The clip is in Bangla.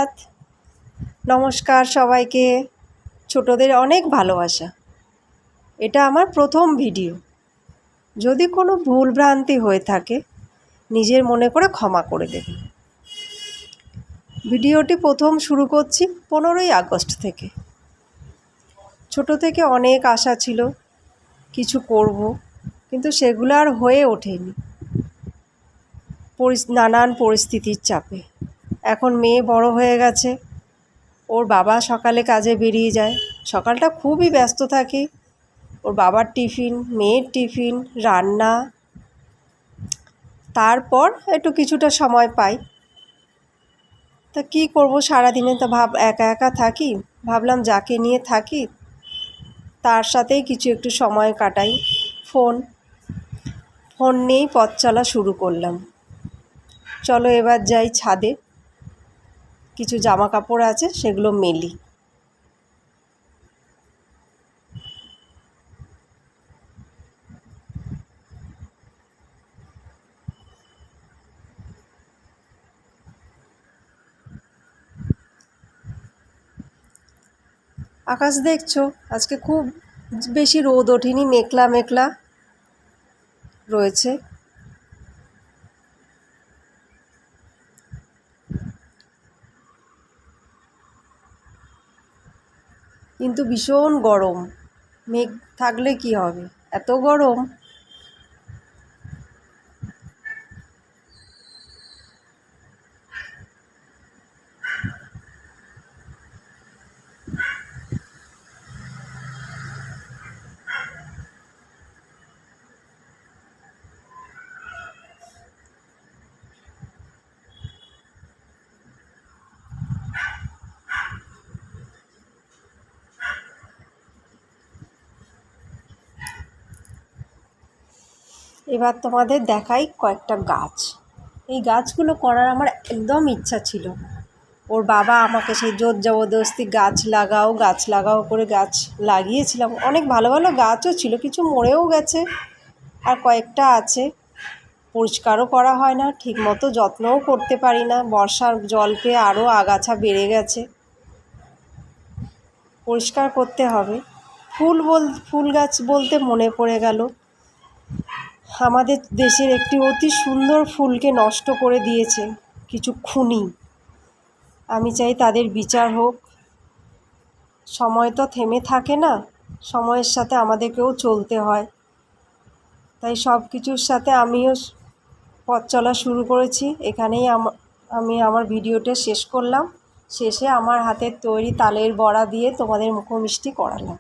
জগন্নাথ। নমস্কার সবাইকে। ছোটদের অনেক ভালোবাসা। এটা আমার প্রথম ভিডিও। যদি কোনো ভুলভ্রান্তি হয়ে থাকে নিজের মনে করে ক্ষমা করে দেবেন। ভিডিওটি প্রথম শুরু করছি 15ই আগস্ট থেকে। ছোট থেকে অনেক আশা ছিল কিছু করব, কিন্তু সেগুলো আর হয়ে ওঠেনি নানান পরিস্থিতির চাপে। এখন মেয়ে বড় হয়ে গেছে, ওর বাবা সকালে কাজে বেরিয়ে যায়, সকালটা খুবই ব্যস্ত থাকি। ওর বাবার টিফিন, মেয়ের টিফিন, রান্না, তারপর একটু কিছুটা সময় পাই। তা কী করব, সারাদিনে তো একা একা থাকি। ভাবলাম যাকে নিয়ে থাকি তার সাথেই কিছু একটু সময় কাটাই। ফোন নিয়েই পথ চলা শুরু করলাম। চলো এবার যাই ছাদে, কিছু জামা কাপড় আছে সেগুলো মেলি। আকাশ দেখছো, আজকে খুব বেশি রোদ ওঠেনি, মেঘলা মেঘলা রয়েছে। কিন্তু ভীষণ গরম। মেঘ থাকলে কি হবে, এত গরম। এবার তোমাদের দেখাই কয়েকটা গাছ। এই গাছগুলো করার আমার একদম ইচ্ছা ছিল। ওর বাবা আমাকে সেই জোর জবরদস্তি গাছ লাগাও করে গাছ লাগিয়েছিলাম। অনেক ভালো ভালো গাছও ছিল, কিছু মরেও গেছে আর কয়েকটা আছে। পরিষ্কারও করা হয় না, ঠিকমতো যত্নও করতে পারি না। বর্ষার জল পেয়ে আরও আগাছা বেড়ে গেছে, পরিষ্কার করতে হবে। ফুল গাছ বলতে মনে পড়ে গেল, আমাদের দেশের একটি অতি সুন্দর ফুলকে নষ্ট করে দিয়েছে কিছু খুনি। আমি চাই তাদের বিচার হোক। সময় তো থেমে থাকে না, সময়ের সাথে আমাদেরকেও চলতে হয়। তাই সব কিছুর সাথে আমিও পথ চলা শুরু করেছি। এখানেই আমি আমার ভিডিওটা শেষ করলাম। শেষে আমার হাতের তৈরি তালের বড়া দিয়ে তোমাদের মুখমিষ্টি করালাম।